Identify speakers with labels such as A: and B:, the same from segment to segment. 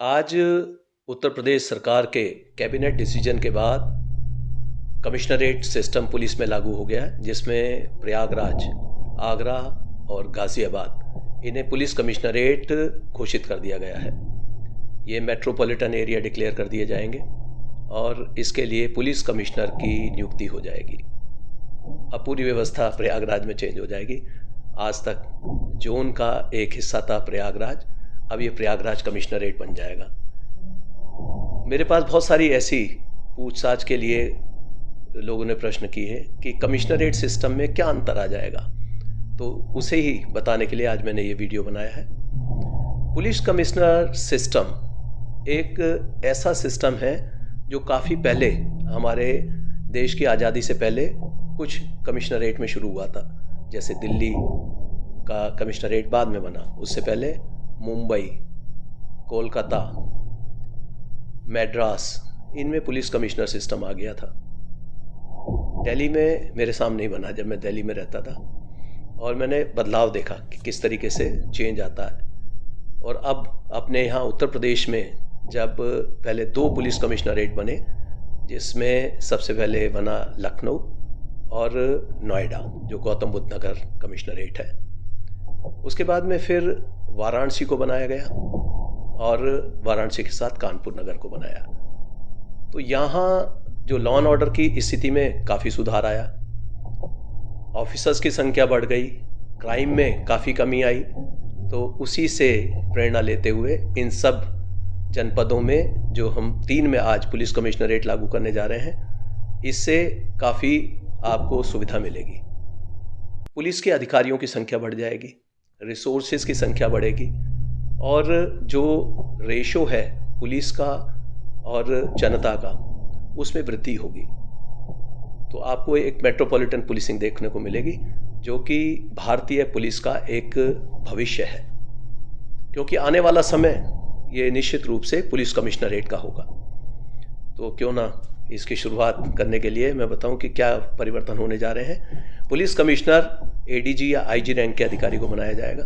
A: आज उत्तर प्रदेश सरकार के कैबिनेट डिसीजन के बाद कमिश्नरेट सिस्टम पुलिस में लागू हो गया है, जिसमें प्रयागराज, आगरा और गाज़ियाबाद इन्हें पुलिस कमिश्नरेट घोषित कर दिया गया है। ये मेट्रोपॉलिटन एरिया डिक्लेयर कर दिए जाएंगे और इसके लिए पुलिस कमिश्नर की नियुक्ति हो जाएगी। अब पूरी व्यवस्था प्रयागराज में चेंज हो जाएगी। आज तक जोन का एक हिस्सा था प्रयागराज, अब ये प्रयागराज कमिश्नरेट बन जाएगा। मेरे पास बहुत सारी ऐसी पूछताछ के लिए लोगों ने प्रश्न किए हैं कि कमिश्नरेट सिस्टम में क्या अंतर आ जाएगा, तो उसे ही बताने के लिए आज मैंने ये वीडियो बनाया है। पुलिस कमिश्नर सिस्टम एक ऐसा सिस्टम है जो काफ़ी पहले, हमारे देश की आज़ादी से पहले कुछ कमिश्नरेट में शुरू हुआ था। जैसे दिल्ली का कमिश्नरेट बाद में बना, उससे पहले मुंबई, कोलकाता, मैड्रास, इनमें पुलिस कमिश्नर सिस्टम आ गया था। दिल्ली में मेरे सामने ही बना जब मैं दिल्ली में रहता था, और मैंने बदलाव देखा कि किस तरीके से चेंज आता है। और अब अपने यहाँ उत्तर प्रदेश में जब पहले 2 पुलिस कमिश्नरेट बने, जिसमें सबसे पहले बना लखनऊ और नोएडा, जो गौतम बुद्ध नगर कमिश्नरेट है। उसके बाद में फिर वाराणसी को बनाया गया और वाराणसी के साथ कानपुर नगर को बनाया। तो यहाँ जो लॉ एंड ऑर्डर की स्थिति में काफ़ी सुधार आया, ऑफिसर्स की संख्या बढ़ गई, क्राइम में काफ़ी कमी आई। तो उसी से प्रेरणा लेते हुए इन सब जनपदों में जो हम 3 में आज पुलिस कमिश्नरेट लागू करने जा रहे हैं, इससे काफ़ी आपको सुविधा मिलेगी। पुलिस के अधिकारियों की संख्या बढ़ जाएगी, रिसोर्सेज की संख्या बढ़ेगी, और जो रेशो है पुलिस का और जनता का, उसमें वृद्धि होगी। तो आपको एक मेट्रोपॉलिटन पुलिसिंग देखने को मिलेगी, जो कि भारतीय पुलिस का एक भविष्य है। क्योंकि आने वाला समय ये निश्चित रूप से पुलिस कमिश्नरेट का होगा। तो क्यों ना इसकी शुरुआत करने के लिए मैं बताऊं कि क्या परिवर्तन होने जा रहे हैं। पुलिस कमिश्नर एडीजी या आईजी रैंक के अधिकारी को बनाया जाएगा,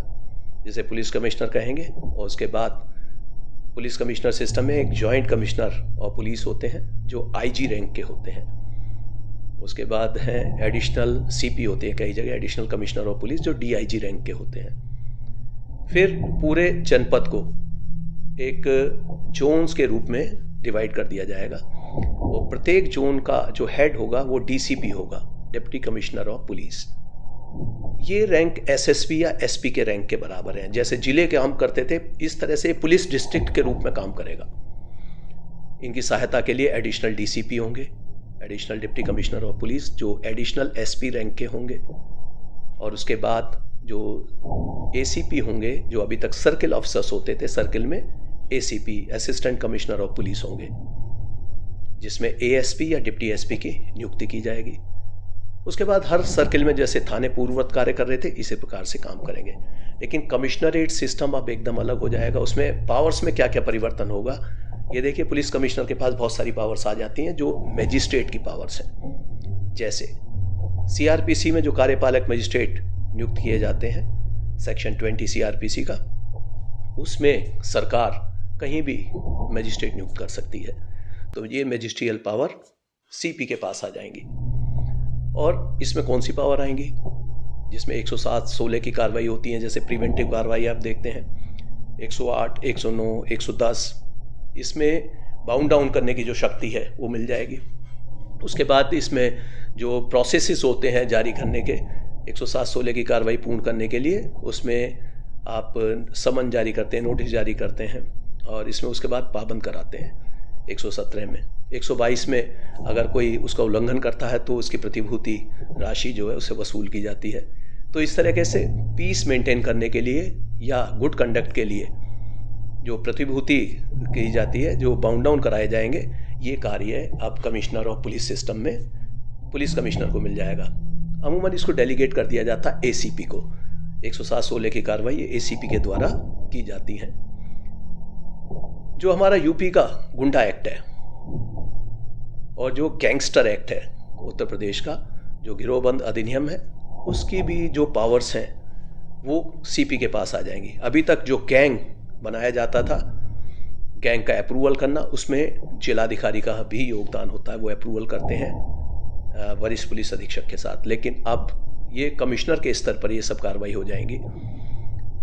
A: जिसे पुलिस कमिश्नर कहेंगे। और उसके बाद पुलिस कमिश्नर सिस्टम में एक जॉइंट कमिश्नर और पुलिस होते हैं जो आईजी रैंक के होते हैं। उसके बाद हैं एडिशनल सीपी होते हैं कई जगह, एडिशनल कमिश्नर और पुलिस, जो डीआईजी रैंक के होते हैं। फिर पूरे जनपद को एक जोन्स के रूप में डिवाइड कर दिया जाएगा। वो प्रत्येक जोन का जो हेड होगा वो डीसीपी होगा, डिप्टी कमिश्नर ऑफ पुलिस। ये रैंक एसएसपी या एसपी के रैंक के बराबर हैं। जैसे जिले के हम करते थे, इस तरह से पुलिस डिस्ट्रिक्ट के रूप में काम करेगा। इनकी सहायता के लिए एडिशनल डीसीपी होंगे, additional deputy commissioner of police, जो एडिशनल एसपी रैंक के होंगे। और उसके बाद जो एसीपी होंगे, जो अभी तक सर्किल ऑफिसर्स होते थे, सर्किल में ACP, assistant commissioner of police होंगे, जिसमें एएसपी या डिप्टी एसपी की नियुक्ति की जाएगी। उसके बाद हर सर्किल में जैसे थाने पूर्ववत कार्य कर रहे थे, इसी प्रकार से काम करेंगे। लेकिन कमिश्नरेट सिस्टम अब एकदम अलग हो जाएगा। उसमें पावर्स में क्या क्या परिवर्तन होगा, ये देखिए। पुलिस कमिश्नर के पास बहुत सारी पावर्स आ जाती हैं जो मजिस्ट्रेट की पावर्स हैं। जैसे सीआरपीसी में जो कार्यपालक मजिस्ट्रेट नियुक्त किए जाते हैं, सेक्शन 20 सीआरपीसी का, उसमें सरकार कहीं भी मजिस्ट्रेट नियुक्त कर सकती है। तो ये मजिस्ट्रियल पावर सीपी के पास आ जाएंगी। और इसमें कौन सी पावर आएंगी, जिसमें 107-16 की कार्रवाई होती है। जैसे प्रिवेंटिव कार्रवाई आप देखते हैं, 108, 109, 110, इसमें बाउंड डाउन करने की जो शक्ति है वो मिल जाएगी। उसके बाद इसमें जो प्रोसेसेस होते हैं जारी करने के, 107-16 की कार्रवाई पूर्ण करने के लिए, उसमें आप समन जारी करते हैं, नोटिस जारी करते हैं, और इसमें उसके बाद पाबंद कराते हैं 117 में। 122 में अगर कोई उसका उल्लंघन करता है तो उसकी प्रतिभूति राशि जो है उसे वसूल की जाती है। तो इस तरीके से पीस मेंटेन करने के लिए या गुड कंडक्ट के लिए जो प्रतिभूति की जाती है, जो बाउंड डाउन कराए जाएंगे, ये कार्य अब कमिश्नर ऑफ पुलिस सिस्टम में पुलिस कमिश्नर को मिल जाएगा। अमूमन इसको डेलीगेट कर दिया जाता है एसीपी को। 107-16 की कार्रवाई एसीपी के द्वारा की जाती है। जो हमारा यूपी का गुंडा एक्ट है और जो गैंगस्टर एक्ट है उत्तर प्रदेश का, जो गिरोहबंद अधिनियम है, उसकी भी जो पावर्स हैं वो सीपी के पास आ जाएंगी। अभी तक जो गैंग बनाया जाता था, गैंग का अप्रूवल करना, उसमें जिलाधिकारी का भी योगदान होता है, वो अप्रूवल करते हैं वरिष्ठ पुलिस अधीक्षक के साथ। लेकिन अब ये कमिश्नर के स्तर पर ये सब कार्रवाई हो जाएंगी,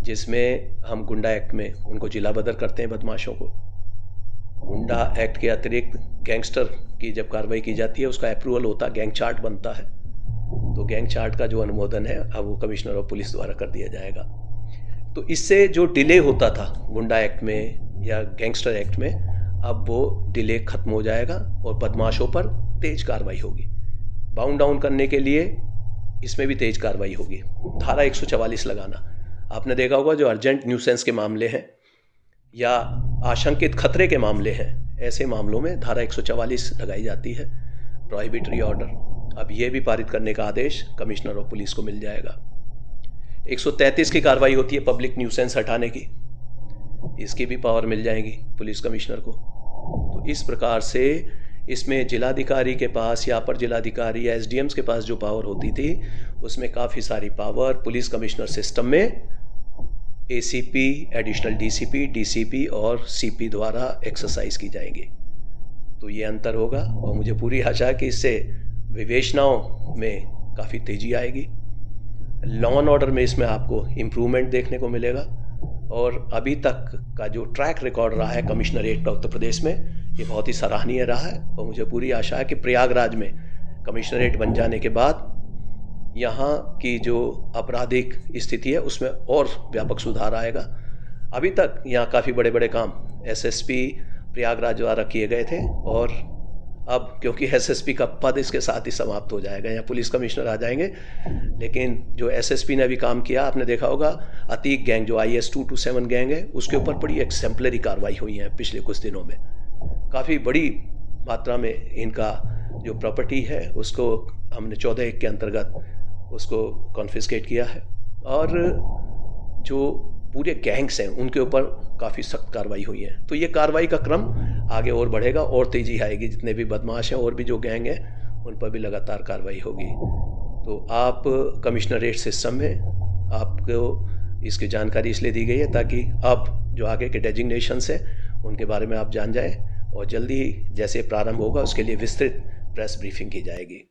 A: जिसमें हम गुंडा एक्ट में उनको जिला बदर करते हैं बदमाशों को। गुंडा एक्ट के अतिरिक्त गैंगस्टर की जब कार्रवाई की जाती है उसका अप्रूवल होता है, गैंग चार्ट बनता है, तो गैंग चार्ट का जो अनुमोदन है अब वो कमिश्नर ऑफ पुलिस द्वारा कर दिया जाएगा। तो इससे जो डिले होता था गुंडा एक्ट में या गैंगस्टर एक्ट में, अब वो डिले खत्म हो जाएगा और बदमाशों पर तेज कार्रवाई होगी। बाउंड डाउन करने के लिए इसमें भी तेज कार्रवाई होगी। धारा 144 लगाना, आपने देखा होगा जो अर्जेंट न्यूसेंस के मामले हैं या आशंकित खतरे के मामले हैं, ऐसे मामलों में धारा 144 लगाई जाती है, प्रोहिबिटरी ऑर्डर। अब ये भी पारित करने का आदेश कमिश्नर ऑफ पुलिस को मिल जाएगा। 133 की कार्रवाई होती है पब्लिक न्यूसेंस हटाने की, इसकी भी पावर मिल जाएगी पुलिस कमिश्नर को। तो इस प्रकार से इसमें जिलाधिकारी के पास या अपर जिलाधिकारी या एसडीएम्स के पास जो पावर होती थी, उसमें काफ़ी सारी पावर पुलिस कमिश्नर सिस्टम में एसीपी, एडिशनल डीसीपी, डीसीपी और सीपी द्वारा एक्सरसाइज की जाएंगी। तो ये अंतर होगा और मुझे पूरी आशा है कि इससे विवेचनाओं में काफ़ी तेज़ी आएगी। लॉ एंड ऑर्डर में इसमें आपको इम्प्रूवमेंट देखने को मिलेगा। और अभी तक का जो ट्रैक रिकॉर्ड रहा है कमिश्नरेट उत्तर प्रदेश में, ये बहुत ही सराहनीय रहा है। और मुझे पूरी आशा है कि प्रयागराज में कमिश्नरेट बन जाने के बाद यहाँ की जो आपराधिक स्थिति है उसमें और व्यापक सुधार आएगा। अभी तक यहाँ काफ़ी बड़े बड़े काम एसएसपी प्रयागराज द्वारा किए गए थे, और अब क्योंकि एसएसपी का पद इसके साथ ही समाप्त हो जाएगा, यहाँ पुलिस कमिश्नर आ जाएंगे। लेकिन जो एसएसपी ने अभी काम किया, आपने देखा होगा अतीक गैंग जो IS 227 गैंग है, उसके ऊपर बड़ी एक्सेम्पलरी कार्रवाई हुई है पिछले कुछ दिनों में। काफ़ी बड़ी मात्रा में इनका जो प्रॉपर्टी है उसको हमने 14(1) के अंतर्गत उसको कॉन्फिस्केट किया है, और जो पूरे गैंग्स हैं उनके ऊपर काफ़ी सख्त कार्रवाई हुई है। तो ये कार्रवाई का क्रम आगे और बढ़ेगा और तेज़ी आएगी। जितने भी बदमाश हैं और भी जो गैंग हैं उन पर भी लगातार कार्रवाई होगी। तो आप कमिश्नरेट सिस्टम में आपको इसकी जानकारी इसलिए दी गई है ताकि अब जो आगे के डेजिग्नेशंस हैं उनके बारे में आप जान जाएं, और जल्दी ही जैसे प्रारंभ होगा उसके लिए विस्तृत प्रेस ब्रीफिंग की जाएगी।